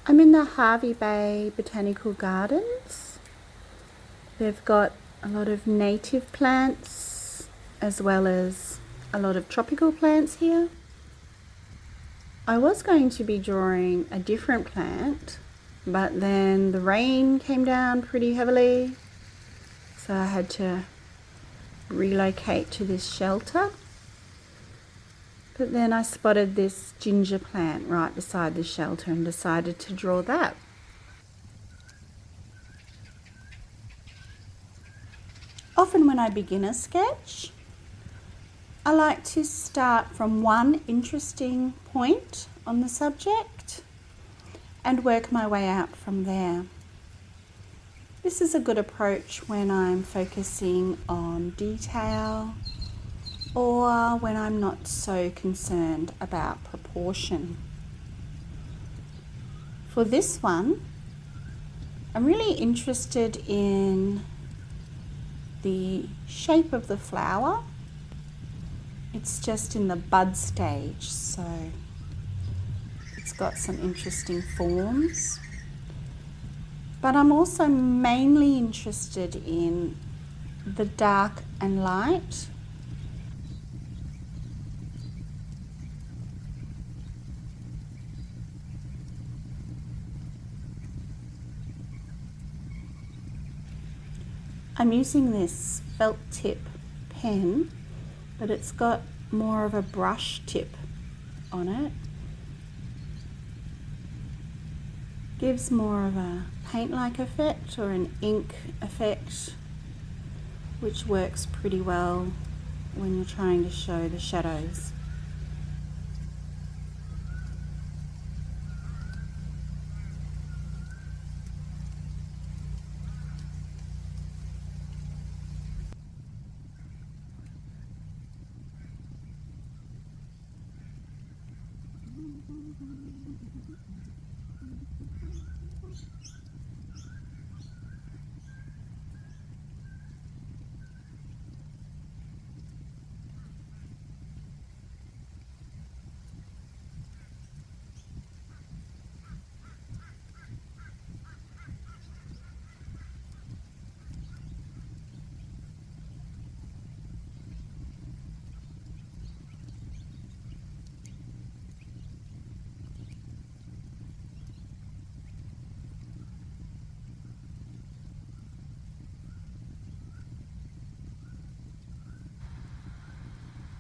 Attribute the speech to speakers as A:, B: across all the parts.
A: I'm in the Hervey Bay Botanical Gardens. They've got a lot of native plants as well as a lot of tropical plants here. I was going to be drawing a different plant, but then the rain came down pretty heavily, so I had to relocate to this shelter. But then I spotted this ginger plant right beside the shelter and decided to draw that. Often when I begin a sketch, I like to start from one interesting point on the subject and work my way out from there. This is a good approach when I'm focusing on detail or when I'm not so concerned about proportion. For this one, I'm really interested in the shape of the flower. It's just in the bud stage, so it's got some interesting forms. But I'm also mainly interested in the dark and light. I'm using this felt tip pen, but it's got more of a brush tip on it. Gives more of a paint-like effect or an ink effect, which works pretty well when you're trying to show the shadows.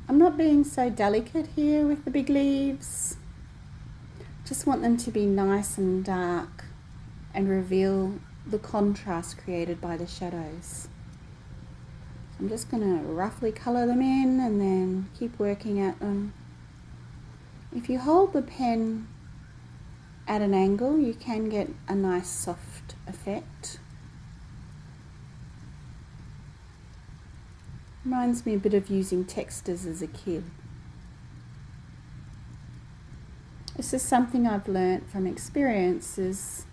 A: I'm not being so delicate here with the big leaves. Just want them to be nice and dark and reveal the contrast created by the shadows. I'm just going to roughly colour them in and then keep working at them. If you hold the pen at an angle, you can get a nice soft effect. Reminds me a bit of using textures as a kid. This is something I've learnt from experience, is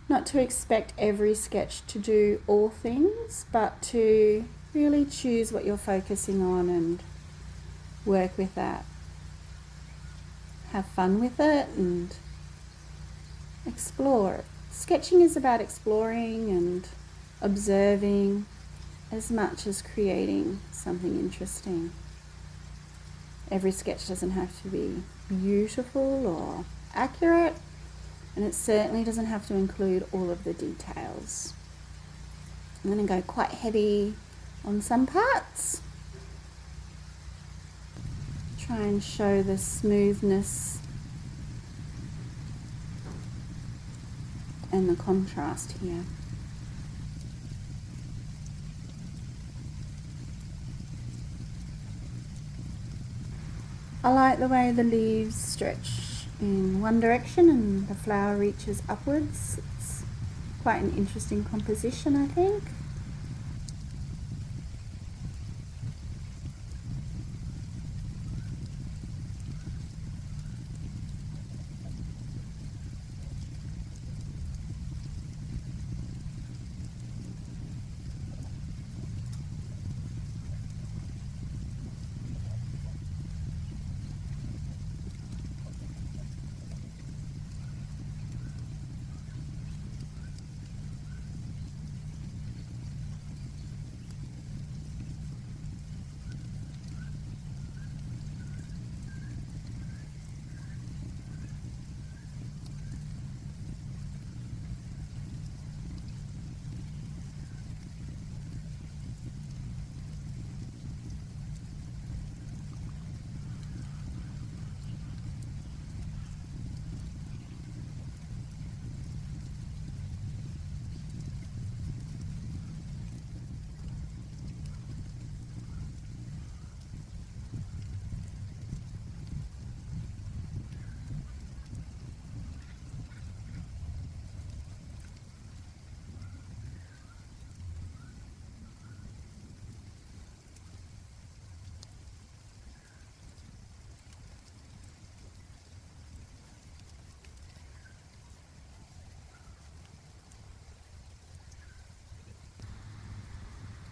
A: not to expect every sketch to do all things, but to really choose what you're focusing on and work with that. Have fun with it and explore. Sketching is about exploring and observing as much as creating something interesting. Every sketch doesn't have to be beautiful or accurate, and it certainly doesn't have to include all of the details. I'm going to go quite heavy on some parts. Try and show the smoothness and the contrast here. I like the way the leaves stretch in one direction and the flower reaches upwards. It's quite an interesting composition, I think.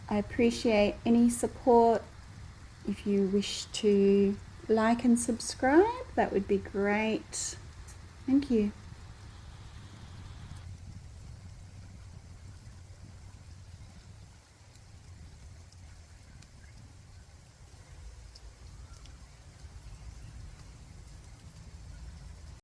A: I appreciate any support. If you wish to like and subscribe, that would be great. Thank you.